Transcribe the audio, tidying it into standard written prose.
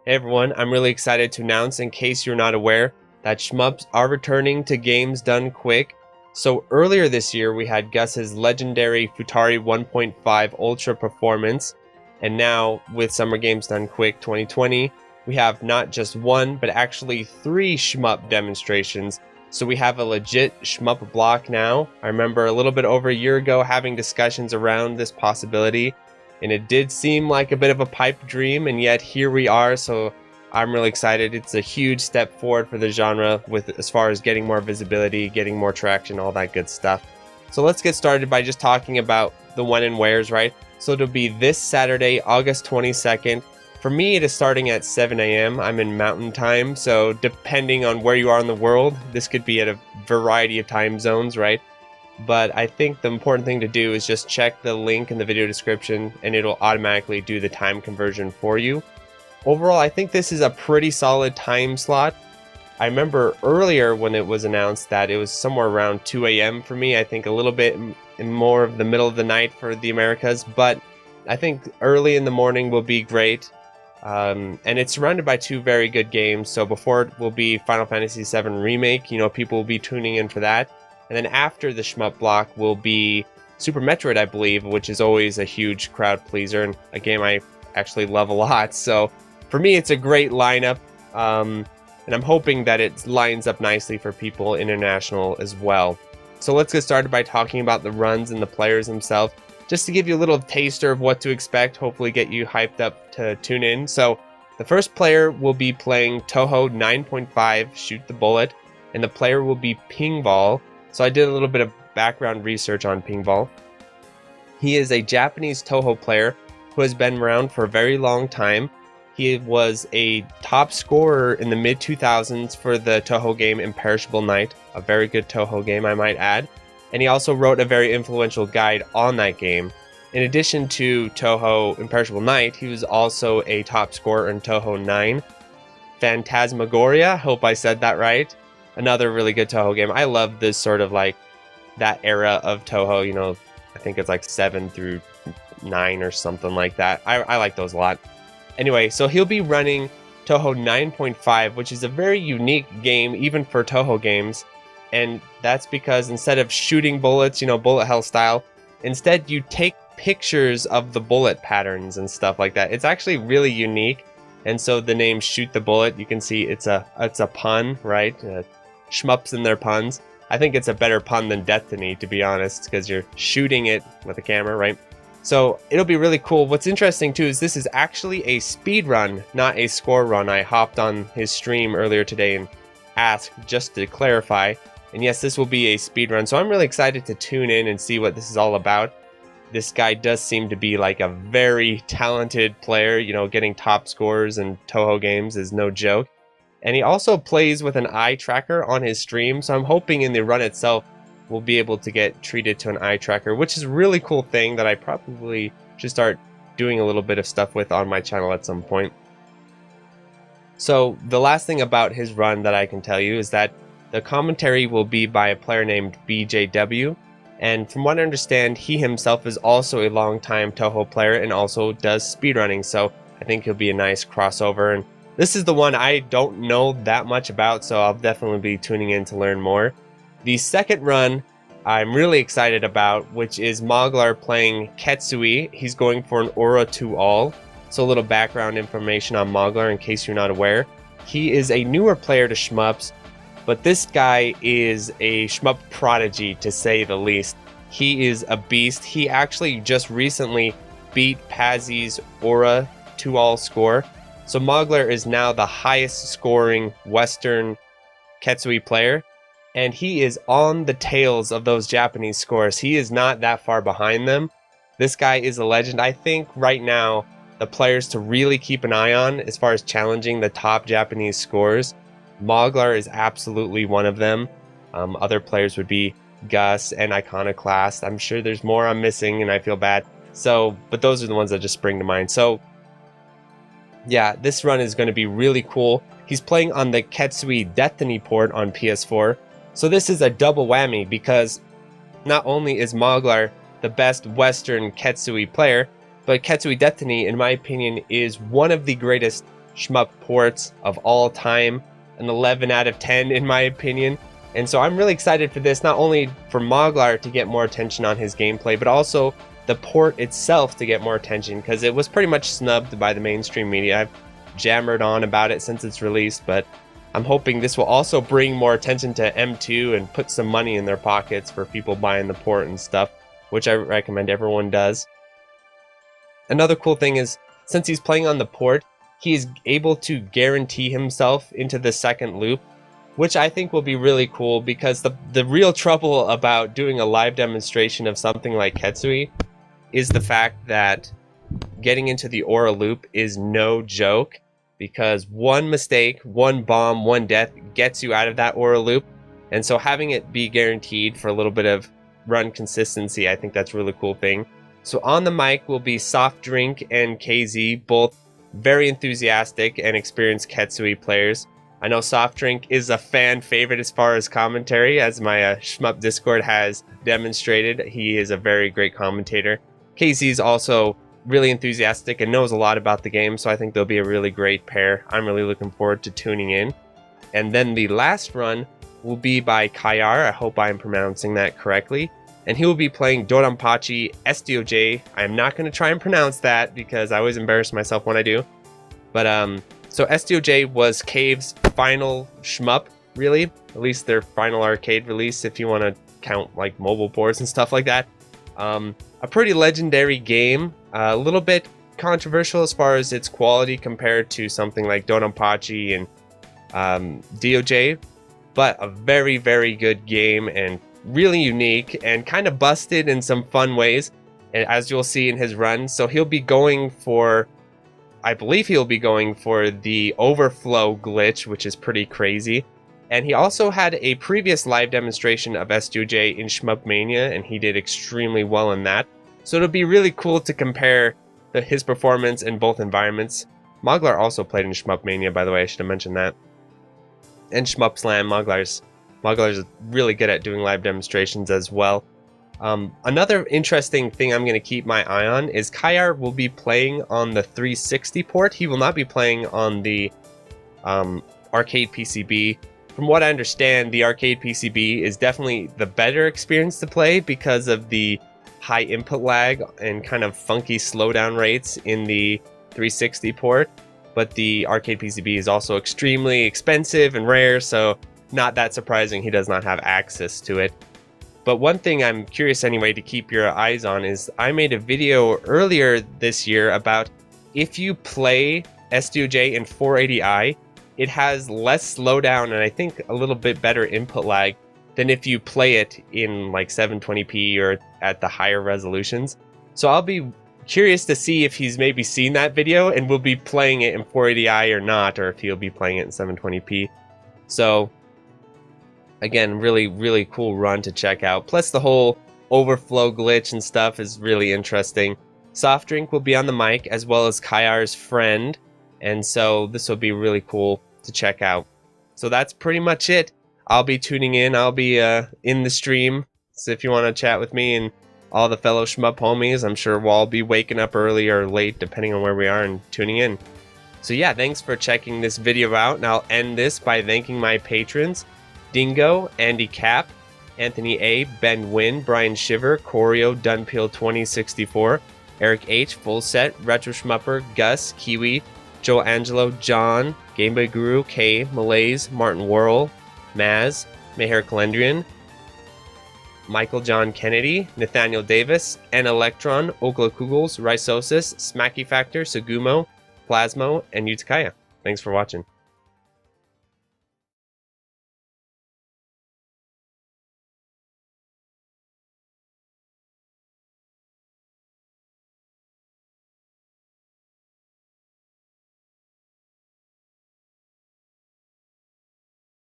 Hey everyone, I'm really excited to announce, in case you're not aware, that shmups are returning to Games Done Quick. So earlier this year we had Gus's legendary Futari 1.5 Ultra Performance, and now with Summer Games Done Quick 2020, we have not just one, but actually 3 shmup demonstrations. So we have a legit shmup block now. I remember a little bit over a year ago having discussions around this possibility, and it did seem like a bit of a pipe dream, and yet here we are. So I'm really excited. It's a huge step forward for the genre with as far as getting more visibility, getting more traction, all that good stuff. So let's get started by just talking about the when and wheres, right? So it'll be this Saturday, August 22nd. For me, it is starting at 7 a.m. I'm in Mountain Time, so depending on where you are in the world, this could be at a variety of time zones, right? But I think the important thing to do is just check the link in the video description and it'll automatically do the time conversion for you. Overall, I think this is a pretty solid time slot. I remember earlier when it was announced that it was somewhere around 2 a.m. for me. I think a little bit more of the middle of the night for the Americas, but I think early in the morning will be great. And it's surrounded by 2 very good games. So before it will be Final Fantasy VII Remake, people will be tuning in for that. And then after the shmup block will be Super Metroid, I believe, which is always a huge crowd pleaser and a game I actually love a lot. So for me, it's a great lineup, and I'm hoping that it lines up nicely for people international as well. So let's get started by talking about the runs and the players themselves, just to give you a little taster of what to expect, hopefully get you hyped up to tune in. So the first player will be playing Touhou 9.5 Shoot the Bullet, and the player will be Pingval. So I did a little bit of background research on Pingval. He is a Japanese Touhou player who has been around for a very long time. He was a top scorer in the mid-2000s for the Touhou game Imperishable Night, a very good Touhou game, I might add. And he also wrote a very influential guide on that game. In addition to Touhou Imperishable Night, he was also a top scorer in Touhou 9. Phantasmagoria, hope I said that right. Another really good Touhou game. I love this sort of like that era of Touhou, I think it's like 7 through 9 or something like that. I like those a lot. Anyway, so he'll be running Touhou 9.5, which is a very unique game even for Touhou games. And that's because instead of shooting bullets, bullet hell style, instead you take pictures of the bullet patterns and stuff like that. It's actually really unique. And so the name Shoot the Bullet, you can see it's a pun, right? Shmups and their puns. I think it's a better pun than Destiny, to be honest, because you're shooting it with a camera, right? So it'll be really cool. What's interesting too is this is actually a speed run, not a score run. I hopped on his stream earlier today and asked just to clarify. And yes, this will be a speed run. So I'm really excited to tune in and see what this is all about. This guy does seem to be like a very talented player. Getting top scores in Touhou games is no joke. And he also plays with an eye tracker on his stream, so I'm hoping in the run itself we'll be able to get treated to an eye tracker, which is a really cool thing that I probably should start doing a little bit of stuff with on my channel at some point. So the last thing about his run that I can tell you is that the commentary will be by a player named BJW, and from what I understand, he himself is also a long-time Touhou player and also does speedrunning, so I think he'll be a nice crossover. And this is the one I don't know that much about, so I'll definitely be tuning in to learn more. The second run I'm really excited about, which is Moglar playing Ketsui. He's going for an Aura 2 All. So a little background information on Moglar in case you're not aware. He is a newer player to shmups, but this guy is a shmup prodigy, to say the least. He is a beast. He actually just recently beat Pazzy's Aura 2 All score. So Moglar is now the highest scoring Western Ketsui player, and he is on the tails of those Japanese scores. He is not that far behind them. This guy is a legend. I think right now the players to really keep an eye on as far as challenging the top Japanese scores, Moglar is absolutely one of them. Other players would be Gus and Iconoclast. I'm sure there's more I'm missing and I feel bad. But those are the ones that just spring to mind. So yeah, this run is going to be really cool. He's playing on the Ketsui Destiny port on PS4. So this is a double whammy because not only is Moglar the best Western Ketsui player, but Ketsui Destiny, in my opinion, is one of the greatest shmup ports of all time, an 11 out of 10 in my opinion. And so I'm really excited for this, not only for Moglar to get more attention on his gameplay, but also the port itself to get more attention, because it was pretty much snubbed by the mainstream media. I've jammered on about it since its release, but I'm hoping this will also bring more attention to M2 and put some money in their pockets for people buying the port and stuff, which I recommend everyone does. Another cool thing is, since he's playing on the port, he's able to guarantee himself into the second loop, which I think will be really cool, because the real trouble about doing a live demonstration of something like Ketsui is the fact that getting into the Aura loop is no joke, because one mistake, one bomb, one death gets you out of that Aura loop. And so having it be guaranteed for a little bit of run consistency, I think that's a really cool thing. So on the mic will be Soft Drink and KZ, both very enthusiastic and experienced Ketsui players. I know Soft Drink is a fan favorite as far as commentary, as my Shmup Discord has demonstrated. He is a very great commentator. KZ is also really enthusiastic and knows a lot about the game, so I think they'll be a really great pair. I'm really looking forward to tuning in. And then the last run will be by Kayar. I hope I'm pronouncing that correctly. And he will be playing Doronpachi SDOJ. I'm not going to try and pronounce that because I always embarrass myself when I do. But so SDOJ was Cave's final shmup, really. At least their final arcade release, if you want to count like mobile ports and stuff like that. A pretty legendary game. A little bit controversial as far as its quality compared to something like Doronpachi and DOJ. But a very, very good game and really unique and kind of busted in some fun ways, as you'll see in his run. So he'll be going for, I believe he'll be going for the overflow glitch, which is pretty crazy. And he also had a previous live demonstration of SDOJ in Shmup Mania, and he did extremely well in that. So it'll be really cool to compare his performance in both environments. Moglar also played in Shmup Mania, by the way, I should have mentioned that. And Shmup Slam, Moglar's really good at doing live demonstrations as well. Another interesting thing I'm going to keep my eye on is Kayar will be playing on the 360 port. He will not be playing on the arcade PCB. From what I understand, the arcade PCB is definitely the better experience to play because of the high input lag and kind of funky slowdown rates in the 360 port. But the arcade PCB is also extremely expensive and rare, so not that surprising he does not have access to it. But one thing I'm curious anyway to keep your eyes on is I made a video earlier this year about if you play SDOJ in 480i, it has less slowdown and I think a little bit better input lag than if you play it in like 720p or at the higher resolutions. So I'll be curious to see if he's maybe seen that video and will be playing it in 480i or not, or if he'll be playing it in 720p. So again, really, really cool run to check out. Plus the whole overflow glitch and stuff is really interesting. Soft Drink will be on the mic as well as Kayar's friend. And so this will be really cool to check out. So that's pretty much it. I'll be tuning in. I'll be in the stream. So if you want to chat with me and all the fellow shmup homies, I'm sure we'll all be waking up early or late depending on where we are and tuning in. So yeah, thanks for checking this video out. And I'll end this by thanking my patrons: Dingo, Andy Cap, Anthony A, Ben Wynn, Brian Shiver, Corio, Dunpeel 2064, Eric H, Full Set, Retro Shmupper, Gus, Kiwi, Joel Angelo, John, Game Boy Guru, K, Malaise, Martin Worrell, Maz, Meher Kalendrian, Michael John Kennedy, Nathaniel Davis, N Electron, Okla Kugels, Rhizosis, Smacky Factor, Sagumo, Plasmo, and Utakaya. Thanks for watching.